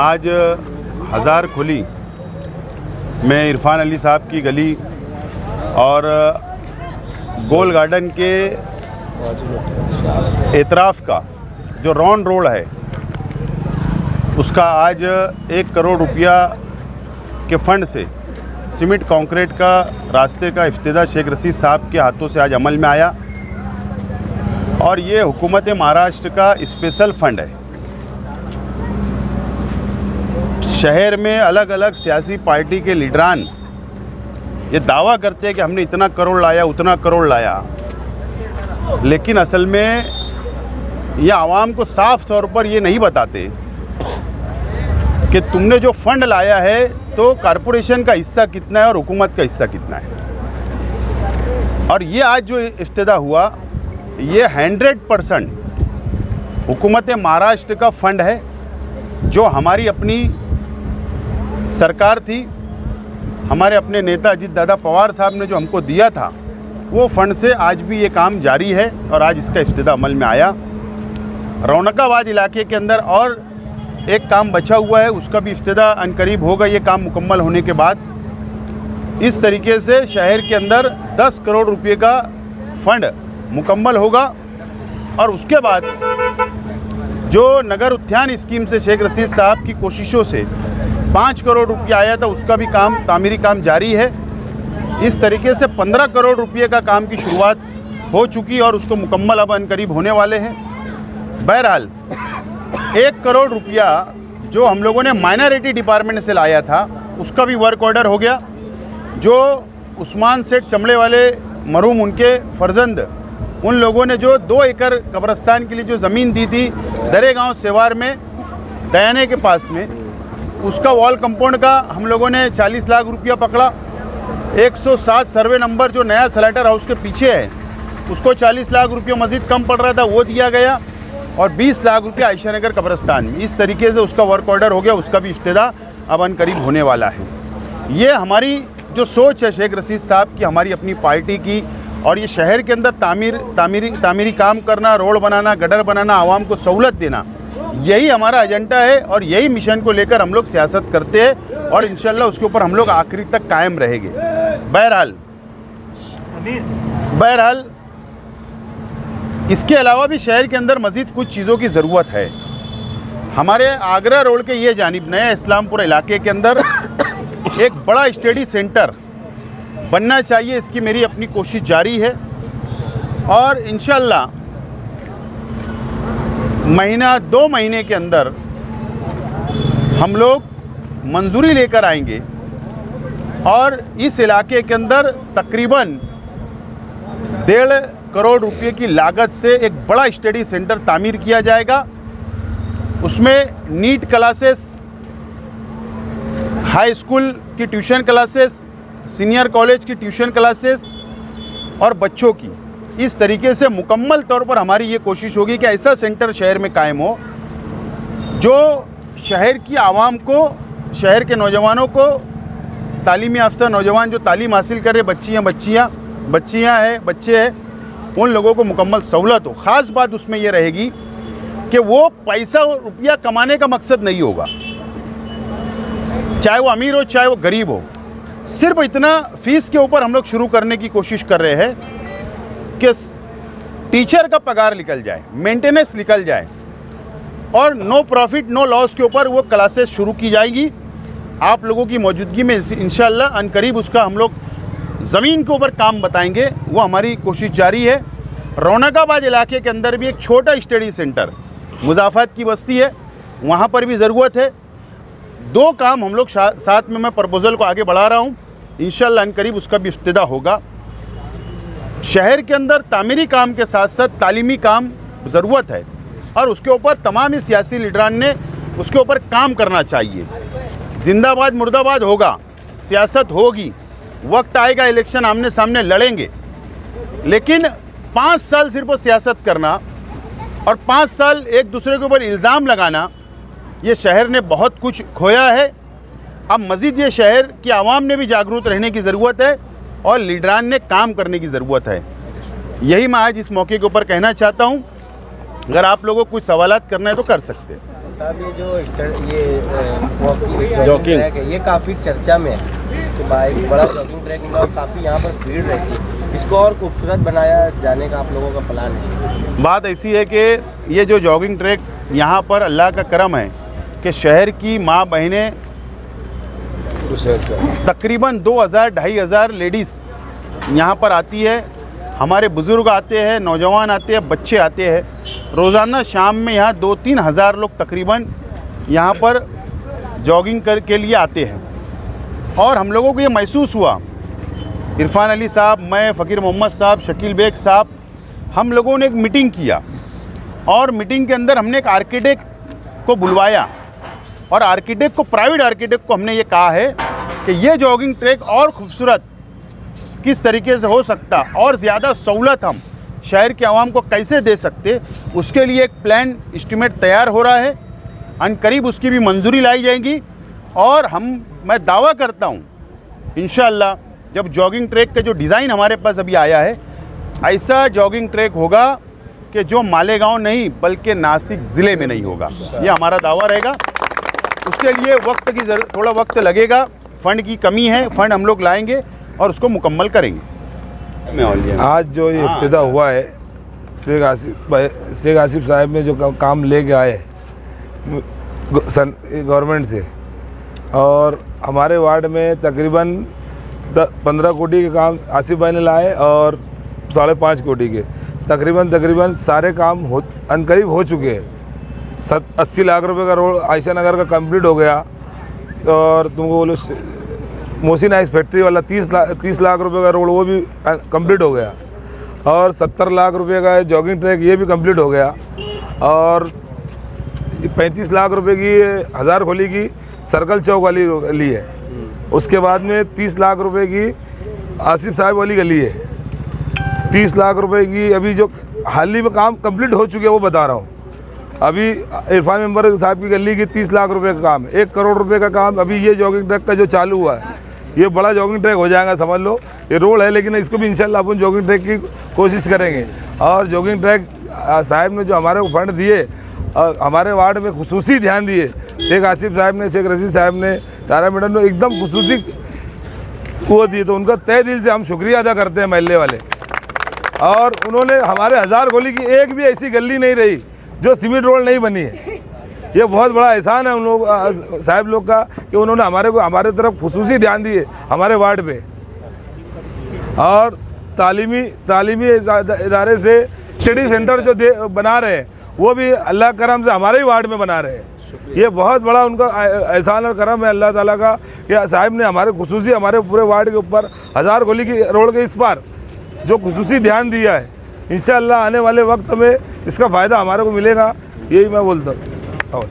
आज हज़ार खुली में इरफान अली साहब की गली और गोल गार्डन के एतराफ़ का जो रॉन रोड है उसका आज 1 करोड़ रुपया के फ़ंड से सीमेंट कंक्रीट का रास्ते का इफ्तिताह शेख रशीद साहब के हाथों से आज अमल में आया। और ये हुकूमत महाराष्ट्र का स्पेशल फ़ंड है। शहर में अलग अलग सियासी पार्टी के लीडरान ये दावा करते हैं कि हमने इतना करोड़ लाया, उतना करोड़ लाया, लेकिन असल में ये आवाम को साफ तौर पर ये नहीं बताते कि तुमने जो फंड लाया है तो कॉरपोरेशन का हिस्सा कितना है और हुकूमत का हिस्सा कितना है। और ये आज जो इफ्तिताह हुआ ये 100% हुकूमत महाराष्ट्र का फ़ंड है, जो हमारी अपनी सरकार थी, हमारे अपने नेता अजीत दादा पवार साहब ने जो हमको दिया था वो फ़ंड से आज भी ये काम जारी है और आज इसका इफ्तिताह अमल में आया। रौनकाबाद इलाके के अंदर और एक काम बचा हुआ है, उसका भी इफ्तिताह अनकरीब होगा। ये काम मुकम्मल होने के बाद इस तरीके से शहर के अंदर 10 करोड़ रुपए का फ़ंड मुकम्मल होगा। और उसके बाद जो नगर उद्यान स्कीम से शेख रशीद साहब की कोशिशों से 5 करोड़ रुपया आया था, उसका भी काम तामीरी काम जारी है। इस तरीके से 15 करोड़ रुपये का काम की शुरुआत हो चुकी और उसको मुकम्मल अब अनकरीब होने वाले हैं। बहरहाल 1 करोड़ रुपया जो हम लोगों ने माइनॉरिटी डिपार्टमेंट से लाया था उसका भी वर्क ऑर्डर हो गया। जो उस्मान सेठ चमड़े वाले मरहूम उनके फर्जंद उन लोगों ने जो 2 एकड़ कब्रस्तान के लिए जो ज़मीन दी थी दरेगांव सेवार में दयाने के पास में, उसका वॉल कंपाउंड का हम लोगों ने 40 लाख रुपया पकड़ा। 107 सर्वे नंबर जो नया स्लाटर हाउस के पीछे है उसको 40 लाख रुपया मज़ीद कम पड़ रहा था, वो दिया गया। और 20 लाख रुपया आयशा नगर कब्रस्तान में, इस तरीके से उसका वर्क ऑर्डर हो गया, उसका भी इफ्तिताह अब अनकरीब होने वाला है। ये हमारी जो सोच है शेख रशीद साहब की, हमारी अपनी पार्टी की, और ये शहर के अंदर तामीरी काम करना, रोड बनाना, गटर बनाना, आवाम को सहूलत देना, यही हमारा एजेंडा है और यही मिशन को लेकर हम लोग सियासत करते हैं और इंशाल्लाह उसके ऊपर हम लोग आखिरी तक कायम रहेंगे। बहरहाल इसके अलावा भी शहर के अंदर मज़ीद कुछ चीज़ों की ज़रूरत है। हमारे आगरा रोड के ये जानिब नया इस्लामपुर इलाके के अंदर एक बड़ा स्टडी सेंटर बनना चाहिए, इसकी मेरी अपनी कोशिश जारी है और इंशाल्लाह 2 महीने के अंदर हम लोग मंजूरी लेकर आएंगे और इस इलाके के अंदर तकरीबन 1.5 करोड़ रुपए की लागत से एक बड़ा स्टडी सेंटर तामीर किया जाएगा। उसमें नीट क्लासेस, हाई स्कूल की ट्यूशन क्लासेस, सीनियर कॉलेज की ट्यूशन क्लासेस और बच्चों की, इस तरीके से मुकम्मल तौर पर हमारी ये कोशिश होगी कि ऐसा सेंटर शहर में कायम हो जो शहर की आवाम को, शहर के नौजवानों को, तालीमी याफ्ता नौजवान जो तालीम हासिल कर रहे बच्चियाँ हैं, बच्चे हैं, उन लोगों को मुकम्मल सहूलत हो। ख़ास बात उसमें ये रहेगी कि वो पैसा और रुपया कमाने का मकसद नहीं होगा, चाहे वो अमीर हो चाहे वो गरीब हो। सिर्फ इतना फ़ीस के ऊपर हम लोग शुरू करने की कोशिश कर रहे हैं कि टीचर का पगार निकल जाए, मेंटेनेंस निकल जाए और नो प्रॉफिट नो लॉस के ऊपर वो क्लासेस शुरू की जाएगी। आप लोगों की मौजूदगी में इंशाल्लाह अनकरीब उसका हम लोग ज़मीन के ऊपर काम बताएंगे, वो हमारी कोशिश जारी है। रौनकाबाद इलाके के अंदर भी एक छोटा स्टडी सेंटर, मुज़ाफ़त की बस्ती है, वहाँ पर भी ज़रूरत है। 2 काम हम लोग साथ में मैं प्रपोज़ल को आगे बढ़ा रहा हूँ, इंशाल्लाह अनकरीब उसका भी इफ्तिताह होगा। शहर के अंदर तामीरी काम के साथ साथ तालीमी काम ज़रूरत है और उसके ऊपर तमाम ही सियासी लीडरान ने उसके ऊपर काम करना चाहिए। जिंदाबाद मुर्दाबाद होगा, सियासत होगी, वक्त आएगा, इलेक्शन आमने सामने लड़ेंगे, लेकिन 5 साल सिर्फ सियासत करना और 5 साल एक दूसरे के ऊपर इल्ज़ाम लगाना, ये शहर ने बहुत कुछ खोया है। अब मज़ीद ये शहर की आवाम ने भी जागरूक रहने की ज़रूरत है और लीडरान ने काम करने की ज़रूरत है। यही मैं आज इस मौके के ऊपर कहना चाहता हूँ। अगर आप लोगों को कुछ सवालात करना है तो कर सकते हैं। साहब ये जॉगिंग ट्रैक है, ये काफ़ी चर्चा में है। इसके बाद एक बड़ा जॉगिंग ट्रैक निकला और काफ़ी यहाँ पर भीड़ रहती है। इसको और खूबसूरत बनाया जाने का आप लोगों का प्लान है? बात ऐसी है कि ये जो जॉगिंग ट्रैक यहाँ पर अल्लाह का करम है कि शहर की माँ बहनें तकरीबन 2000-2500 लेडीज़ यहाँ पर आती है। हमारे बुज़ुर्ग आते हैं, नौजवान आते हैं, बच्चे आते हैं। रोज़ाना शाम में यहाँ 2-3 हज़ार लोग तकरीबन यहाँ पर जॉगिंग के लिए आते हैं। और हम लोगों को ये महसूस हुआ, इरफान अली साहब, मैं, फ़कीर मोहम्मद साहब, शकील बेग साहब, हम लोगों ने एक मीटिंग किया और मीटिंग के अंदर हमने एक आर्किटेक्ट को बुलवाया और आर्किटेक्ट को, प्राइवेट आर्किटेक्ट को हमने ये कहा है कि ये जॉगिंग ट्रैक और ख़ूबसूरत किस तरीके से हो सकता और ज़्यादा सहूलत हम शहर के आवाम को कैसे दे सकते, उसके लिए एक प्लान एस्टीमेट तैयार हो रहा है। अनकरीब उसकी भी मंजूरी लाई जाएगी और मैं दावा करता हूँ इंशाअल्लाह जब जॉगिंग ट्रैक का जो डिज़ाइन हमारे पास अभी आया है, ऐसा जॉगिंग ट्रैक होगा कि जो मालेगांव नहीं बल्कि नासिक ज़िले में नहीं होगा। ये हमारा दावा रहेगा। उसके लिए थोड़ा वक्त लगेगा, फ़ंड की कमी है, फ़ंड हम लोग लाएंगे और उसको मुकम्मल करेंगे। आज जो ये इफ्तिदा हुआ है, शेख आसिफ साहब ने जो काम लेके आए गवर्नमेंट से, और हमारे वार्ड में तकरीबन 15 कोटी के काम आसिफ भाई ने लाए और 5.5 कोटी के तकरीबन सारे काम अनकरीब हो चुके हैं। 80 लाख रुपए का रोड आयशा नगर का कंप्लीट हो गया और तुमको बोलो मोहसिन आइस फैक्ट्री वाला 30 लाख रुपए का रोड वो भी कंप्लीट हो गया और 70 लाख रुपए का जॉगिंग ट्रैक ये भी कंप्लीट हो गया और 35 लाख रुपए की हज़ार खोली की सर्कल चौक वाली गली है। उसके बाद में 30 लाख रुपए की आसिफ साहब वाली गली है। 30 लाख रुपए की अभी जो हाल ही में काम कंप्लीट हो चुके हैं वो बता रहा हूँ। अभी इरफान मेंबर साहब की गली की 30 लाख रुपए का काम, 1 करोड़ रुपए का काम अभी ये जॉगिंग ट्रैक का जो चालू हुआ है, ये बड़ा जॉगिंग ट्रैक हो जाएगा समझ लो। ये रोड है लेकिन इसको भी इंशाल्लाह अपन जॉगिंग ट्रैक की कोशिश करेंगे। और जॉगिंग ट्रैक साहब ने जो हमारे को फंड दिए और हमारे वार्ड में खुसूसी ध्यान दिए, शेख आसिफ साहब ने, शेख रशीद साहब ने, तारा मैडम ने एकदम खुसूसी वो दिए, तो उनका तहे दिल से हम शुक्रिया अदा करते हैं महल्ले वाले। और उन्होंने हमारे 1000 गोली की एक भी ऐसी गली नहीं रही जो सीमेंट रोड नहीं बनी है। ये बहुत बड़ा एहसान है उन लोग साहब लोग का कि उन्होंने हमारे तरफ खुसूसी ध्यान दिए हमारे वार्ड पे। और तालीमी इदारे से स्टडी सेंटर जो बना रहे हैं वो भी अल्लाह करम से हमारे ही वार्ड में बना रहे हैं। ये बहुत बड़ा उनका एहसान और करम है अल्लाह ताला का कि साहब ने खुसूसी हमारे पूरे वार्ड के ऊपर 1000 गोली की रोड के इस पार जो खुसूसी ध्यान दिया है। इंशाअल्लाह आने वाले वक्त में इसका फ़ायदा हमारे को मिलेगा, यही मैं बोलता हूँ।